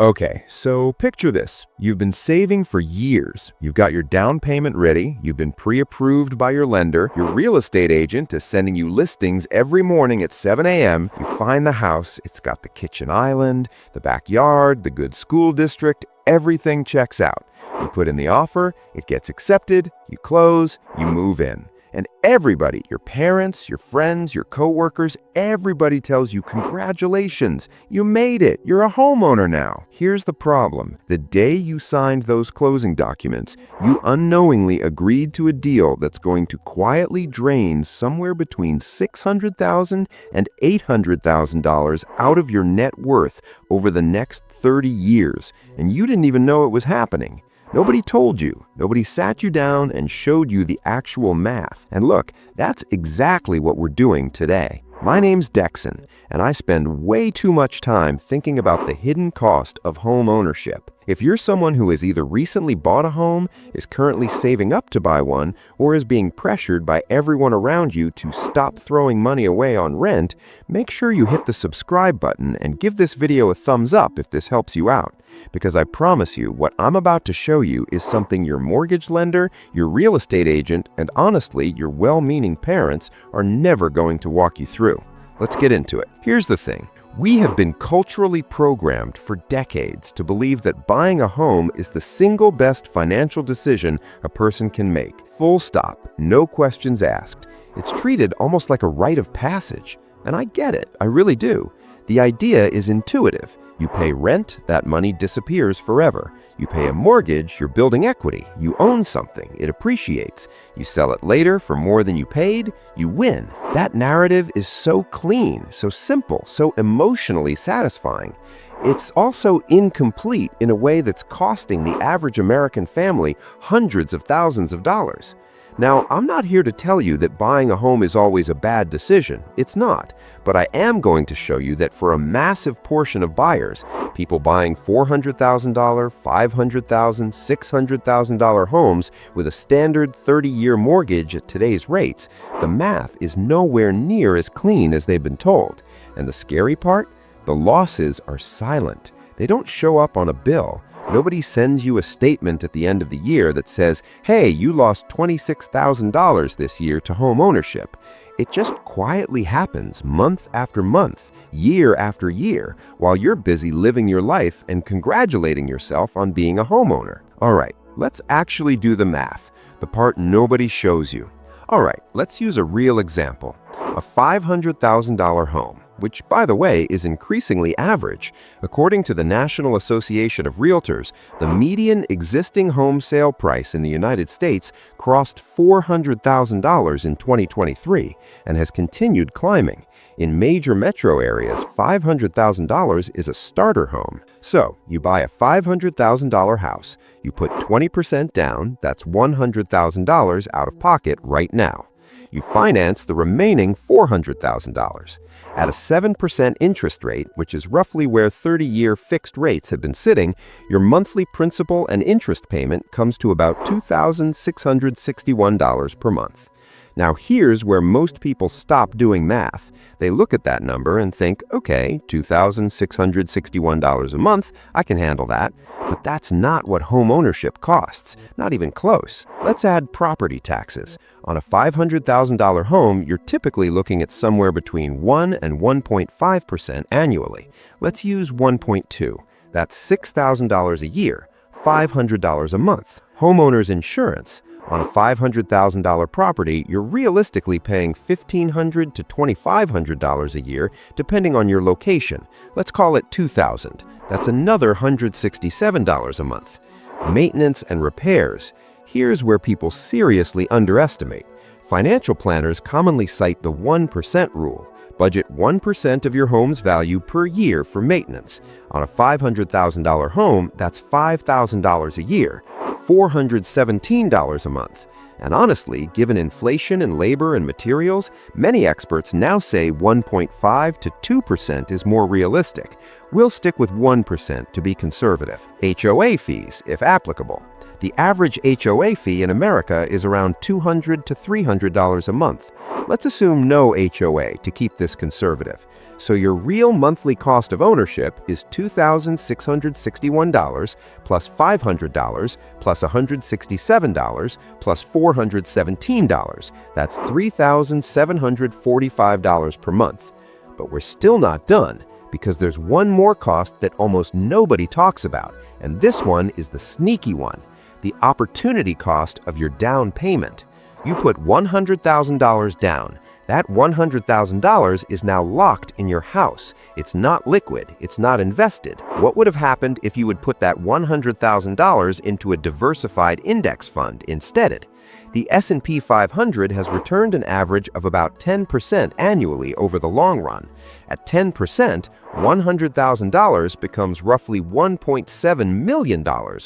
Okay, so picture this. You've been saving for years. You've got your down payment ready. You've been pre-approved by your lender. Your real estate agent is sending you listings every morning at 7 a.m. You find the house. It's got the kitchen island, the backyard, the good school district. Everything checks out. You put in the offer, it gets accepted, you close, you move in. And everybody, your parents, your friends, your coworkers, everybody tells you, congratulations, you made it, you're a homeowner now. Here's the problem. The day you signed those closing documents, you unknowingly agreed to a deal that's going to quietly drain somewhere between $600,000 and $800,000 out of your net worth over the next 30 years, and you didn't even know it was happening. Nobody told you. Nobody sat you down and showed you the actual math. And look, that's exactly what we're doing today. My name's Dexon, and I spend way too much time thinking about the hidden cost of home ownership. If you're someone who has either recently bought a home, is currently saving up to buy one, or is being pressured by everyone around you to stop throwing money away on rent, make sure you hit the subscribe button and give this video a thumbs up if this helps you out. Because I promise you, what I'm about to show you is something your mortgage lender, your real estate agent, and honestly, your well-meaning parents are never going to walk you through. Let's get into it. Here's the thing. We have been culturally programmed for decades to believe that buying a home is the single best financial decision a person can make. Full stop, no questions asked. It's treated almost like a rite of passage. And I get it, I really do. The idea is intuitive. You pay rent, that money disappears forever. You pay a mortgage, you're building equity. You own something, it appreciates. You sell it later for more than you paid, you win. That narrative is so clean, so simple, so emotionally satisfying. It's also incomplete in a way that's costing the average American family hundreds of thousands of dollars. Now, I'm not here to tell you that buying a home is always a bad decision. It's not. But I am going to show you that for a massive portion of buyers, people buying $400,000, $500,000, $600,000 homes with a standard 30-year mortgage at today's rates, the math is nowhere near as clean as they've been told. And the scary part? The losses are silent. They don't show up on a bill. Nobody sends you a statement at the end of the year that says, hey, you lost $26,000 this year to home ownership. It just quietly happens month after month, year after year, while you're busy living your life and congratulating yourself on being a homeowner. All right, let's actually do the math, the part nobody shows you. All right, let's use a real example. A $500,000 home, which, by the way, is increasingly average. According to the National Association of Realtors, the median existing home sale price in the United States crossed $400,000 in 2023 and has continued climbing. In major metro areas, $500,000 is a starter home. So, you buy a $500,000 house, you put 20% down, that's $100,000 out of pocket right now. You finance the remaining $400,000. At a 7% interest rate, which is roughly where 30-year fixed rates have been sitting, your monthly principal and interest payment comes to about $2,661 per month. Now here's where most people stop doing math. They look at that number and think, okay, $2,661 a month, I can handle that. But that's not what home ownership costs, not even close. Let's add property taxes. On a $500,000 home, you're typically looking at somewhere between 1 and 1.5% annually. Let's use 1.2. That's $6,000 a year, $500 a month. Homeowner's insurance. On a $500,000 property, you're realistically paying $1,500 to $2,500 a year, depending on your location. Let's call it $2,000. That's another $167 a month. Maintenance and repairs. Here's where people seriously underestimate. Financial planners commonly cite the 1% rule. Budget 1% of your home's value per year for maintenance. On a $500,000 home, that's $5,000 a year, $417 a month. And honestly, given inflation in labor and materials, many experts now say 1.5 to 2% is more realistic. We'll stick with 1% to be conservative. HOA fees, if applicable. The average HOA fee in America is around $200 to $300 a month. Let's assume no HOA to keep this conservative. So your real monthly cost of ownership is $2,661 plus $500 plus $167 plus $417. That's $3,745 per month. But we're still not done, because there's one more cost that almost nobody talks about, and this one is the sneaky one: the opportunity cost of your down payment. You put $100,000 down. That $100,000 is now locked in your house. It's not liquid. It's not invested. What would have happened if you would put that $100,000 into a diversified index fund instead? The S&P 500 has returned an average of about 10% annually over the long run. At 10%, $100,000 becomes roughly $1.7 million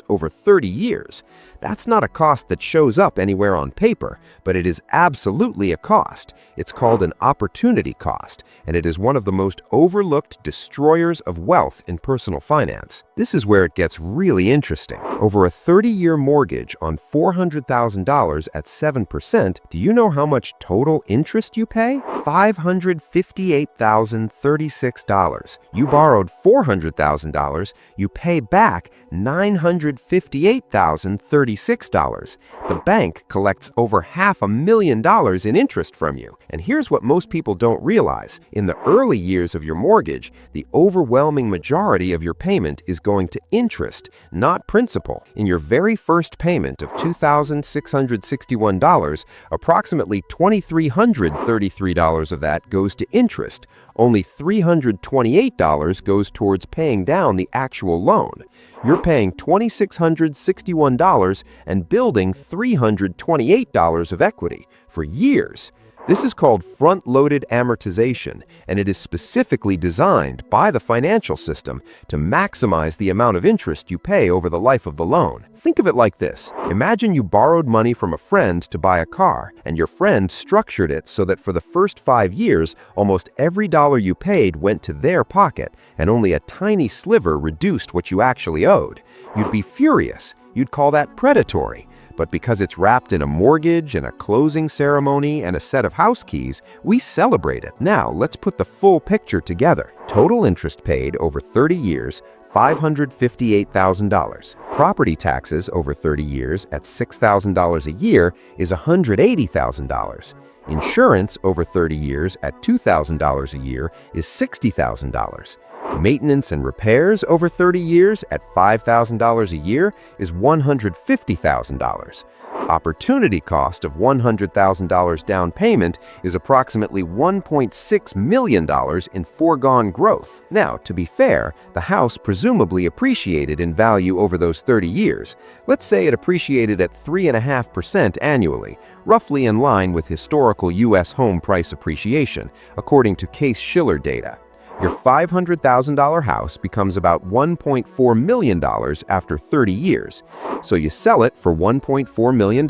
over 30 years. That's not a cost that shows up anywhere on paper, but it is absolutely a cost. It's called an opportunity cost, and it is one of the most overlooked destroyers of wealth in personal finance. This is where it gets really interesting. Over a 30-year mortgage on $400,000 at 7%, do you know how much total interest you pay? $558,036. You borrowed $400,000, you pay back $958,036. The bank collects over $500,000 in interest from you. And here's what most people don't realize. In the early years of your mortgage, the overwhelming majority of your payment is going to interest, not principal. In your very first payment of $2,661, approximately $2,333 of that goes to interest. Only $328 goes towards paying down the actual loan. You're paying $2,661 and building $328 of equity for years. This is called front-loaded amortization, and it is specifically designed by the financial system to maximize the amount of interest you pay over the life of the loan. Think of it like this. Imagine you borrowed money from a friend to buy a car, and your friend structured it so that for the first 5 years, almost every dollar you paid went to their pocket, and only a tiny sliver reduced what you actually owed. You'd be furious. You'd call that predatory. But because it's wrapped in a mortgage and a closing ceremony and a set of house keys, we celebrate it. Now, let's put the full picture together. Total interest paid over 30 years, $558,000. Property taxes over 30 years at $6,000 a year is $180,000. Insurance over 30 years at $2,000 a year is $60,000. Maintenance and repairs over 30 years at $5,000 a year is $150,000. Opportunity cost of $100,000 down payment is approximately $1.6 million in foregone growth. Now, to be fair, the house presumably appreciated in value over those 30 years. Let's say it appreciated at 3.5% annually, roughly in line with historical U.S. home price appreciation, according to Case-Shiller data. Your $500,000 house becomes about $1.4 million after 30 years. So you sell it for $1.4 million,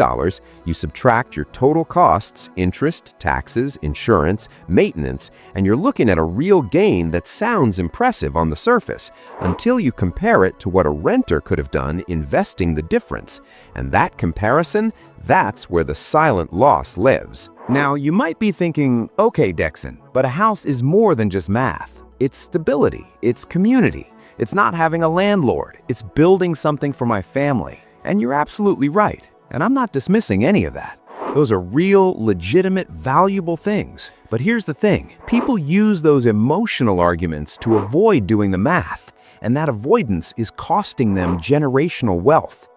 you subtract your total costs, interest, taxes, insurance, maintenance, and you're looking at a real gain that sounds impressive on the surface, until you compare it to what a renter could have done investing the difference. And that comparison, that's where the silent loss lives. Now, you might be thinking, okay, Dexon, but a house is more than just math. It's stability, it's community, it's not having a landlord, it's building something for my family. And you're absolutely right, and I'm not dismissing any of that. Those are real, legitimate, valuable things. But here's the thing, people use those emotional arguments to avoid doing the math, and that avoidance is costing them generational wealth.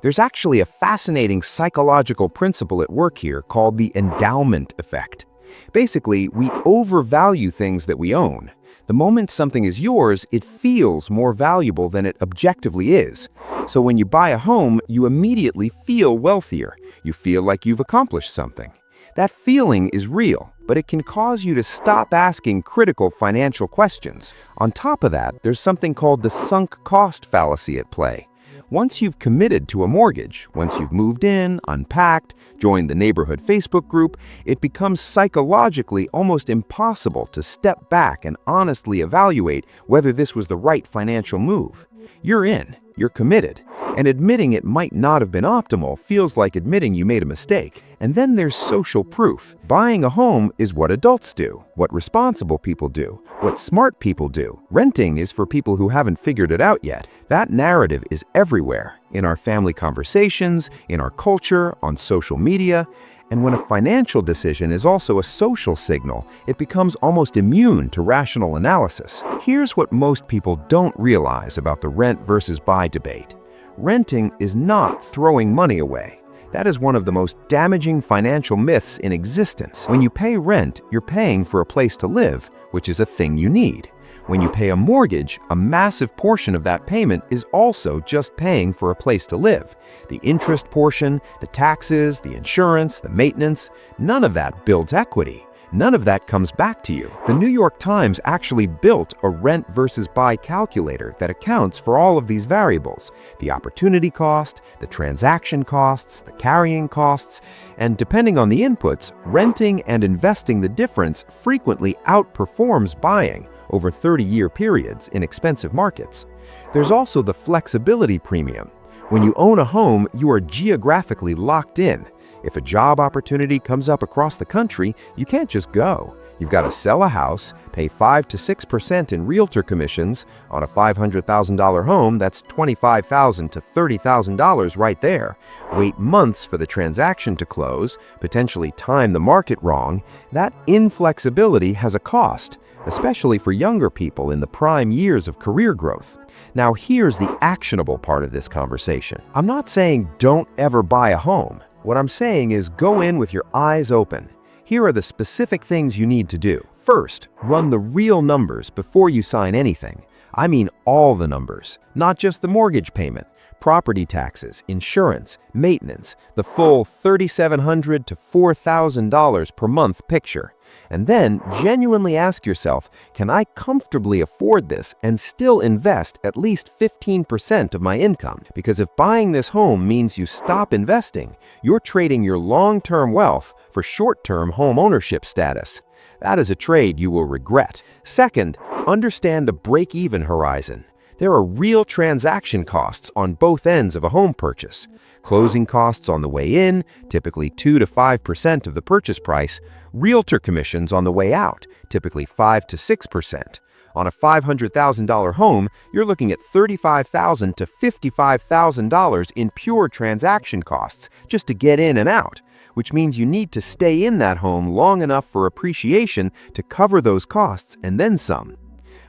There's actually a fascinating psychological principle at work here called the endowment effect. Basically, we overvalue things that we own. The moment something is yours, it feels more valuable than it objectively is. So when you buy a home, you immediately feel wealthier. You feel like you've accomplished something. That feeling is real, but it can cause you to stop asking critical financial questions. On top of that, there's something called the sunk cost fallacy at play. Once you've committed to a mortgage, once you've moved in, unpacked, joined the neighborhood Facebook group, it becomes psychologically almost impossible to step back and honestly evaluate whether this was the right financial move. You're in, you're committed, And admitting it might not have been optimal feels like admitting you made a mistake. And then there's social proof. Buying a home is what adults do, what responsible people do, what smart people do. Renting is for people who haven't figured it out yet. That narrative is everywhere, in our family conversations, in our culture, on social media. And when a financial decision is also a social signal, it becomes almost immune to rational analysis. Here's what most people don't realize about the rent versus buy debate. Renting is not throwing money away. That is one of the most damaging financial myths in existence. When you pay rent, you're paying for a place to live, which is a thing you need. When you pay a mortgage, a massive portion of that payment is also just paying for a place to live. The interest portion, the taxes, the insurance, the maintenance, none of that builds equity. None of that comes back to you. The New York Times actually built a rent versus buy calculator that accounts for all of these variables: the opportunity cost, the transaction costs, the carrying costs, and depending on the inputs, renting and investing the difference frequently outperforms buying over 30-year periods in expensive markets. There's also the flexibility premium. When you own a home, you are geographically locked in. If a job opportunity comes up across the country, you can't just go. You've got to sell a house, pay 5 to 6% in realtor commissions. On a $500,000 home, that's $25,000 to $30,000 right there. Wait months for the transaction to close, potentially time the market wrong. That inflexibility has a cost, especially for younger people in the prime years of career growth. Now, here's the actionable part of this conversation. I'm not saying don't ever buy a home. What I'm saying is go in with your eyes open. Here are the specific things you need to do. First, run the real numbers before you sign anything. I mean all the numbers, not just the mortgage payment, property taxes, insurance, maintenance, the full $3,700 to $4,000 per month picture. And then genuinely ask yourself, can I comfortably afford this and still invest at least 15% of my income? Because if buying this home means you stop investing, you're trading your long-term wealth for short-term home ownership status. That is a trade you will regret. Second, understand the break-even horizon. There are real transaction costs on both ends of a home purchase. Closing costs on the way in, typically 2 to 5% of the purchase price. Realtor commissions on the way out, typically 5 to 6%. On a $500,000 home, you're looking at $35,000 to $55,000 in pure transaction costs just to get in and out, which means you need to stay in that home long enough for appreciation to cover those costs and then some.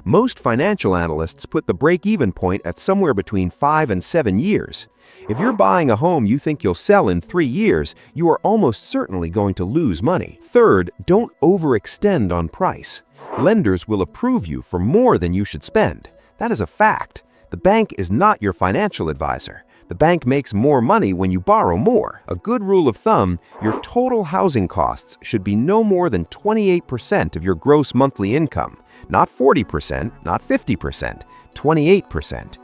Most financial analysts put the break-even point at somewhere between 5 and 7 years. If you're buying a home you think you'll sell in 3 years, you are almost certainly going to lose money. Third, don't overextend on price. Lenders will approve you for more than you should spend. That is a fact. The bank is not your financial advisor. The bank makes more money when you borrow more. A good rule of thumb, your total housing costs should be no more than 28% of your gross monthly income. Not 40%, not 50%, 28%.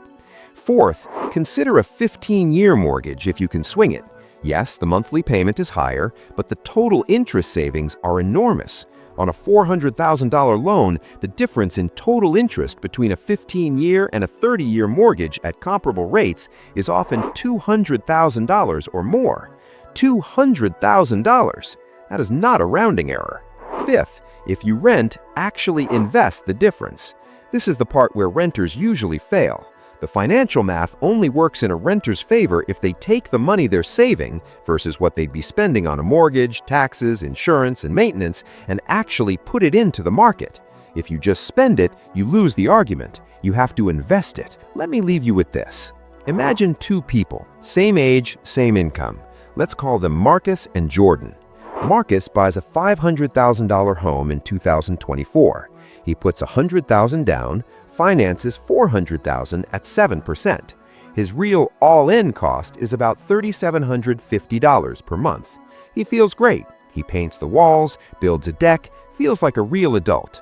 Fourth, consider a 15-year mortgage if you can swing it. Yes, the monthly payment is higher, but the total interest savings are enormous. On a $400,000 loan, the difference in total interest between a 15-year and a 30-year mortgage at comparable rates is often $200,000 or more. $200,000! That is not a rounding error. Fifth, if you rent, actually invest the difference. This is the part where renters usually fail. The financial math only works in a renter's favor if they take the money they're saving versus what they'd be spending on a mortgage, taxes, insurance, and maintenance and actually put it into the market. If you just spend it, you lose the argument. You have to invest it. Let me leave you with this. Imagine two people, same age, same income. Let's call them Marcus and Jordan. Marcus buys a $500,000 home in 2024. He puts $100,000 down, finances $400,000 at 7%. His real all-in cost is about $3,750 per month. He feels great. He paints the walls, builds a deck, feels like a real adult.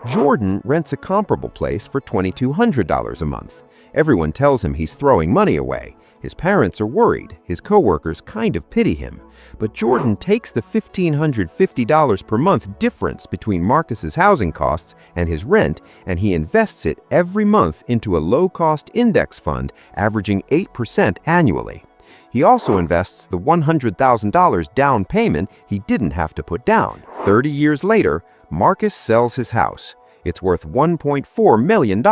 Jordan rents a comparable place for $2,200 a month, Everyone tells him he's throwing money away. His parents are worried. His coworkers kind of pity him. But Jordan takes the $1,550 per month difference between Marcus's housing costs and his rent, and he invests it every month into a low-cost index fund averaging 8% annually. He also invests the $100,000 down payment he didn't have to put down. 30 years later, Marcus sells his house. It's worth $1.4 million.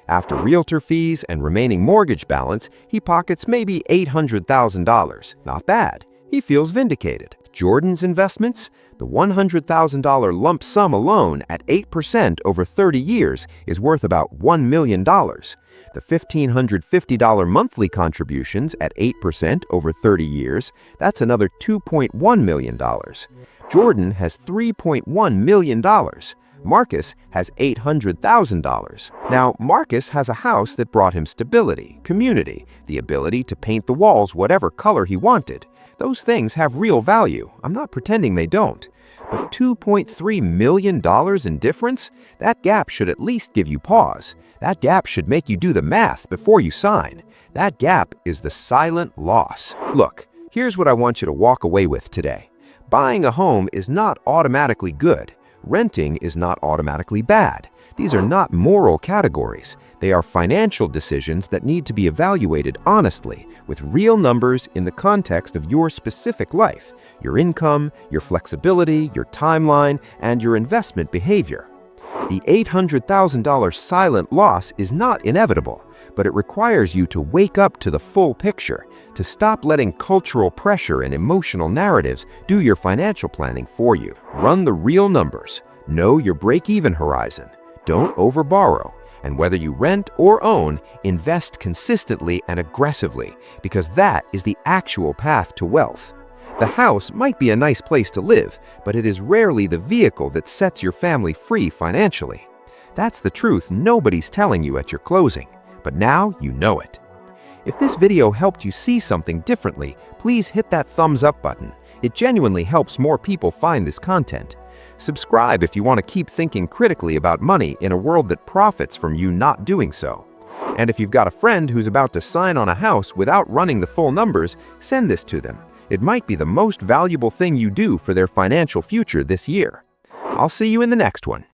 After realtor fees and remaining mortgage balance, he pockets maybe $800,000. Not bad. He feels vindicated. Jordan's investments? The $100,000 lump sum alone at 8% over 30 years is worth about $1 million. The $1,550 monthly contributions at 8% over 30 years, that's another $2.1 million. Jordan has $3.1 million. Marcus has $800,000. Now, Marcus has a house that brought him stability, community, the ability to paint the walls whatever color he wanted. Those things have real value. I'm not pretending they don't. But $2.3 million in difference? That gap should at least give you pause. That gap should make you do the math before you sign. That gap is the silent loss. Look, here's what I want you to walk away with today. Buying a home is not automatically good. Renting is not automatically bad. These are not moral categories. They are financial decisions that need to be evaluated honestly, with real numbers in the context of your specific life, your income, your flexibility, your timeline, and your investment behavior. The $800,000 silent loss is not inevitable, but it requires you to wake up to the full picture, to stop letting cultural pressure and emotional narratives do your financial planning for you. Run the real numbers. Know your break-even horizon. Don't overborrow. And whether you rent or own, invest consistently and aggressively, because that is the actual path to wealth. The house might be a nice place to live, but it is rarely the vehicle that sets your family free financially. That's the truth nobody's telling you at your closing, but now you know it. If this video helped you see something differently, please hit that thumbs up button. It genuinely helps more people find this content. Subscribe if you want to keep thinking critically about money in a world that profits from you not doing so. And if you've got a friend who's about to sign on a house without running the full numbers, send this to them. It might be the most valuable thing you do for their financial future this year. I'll see you in the next one.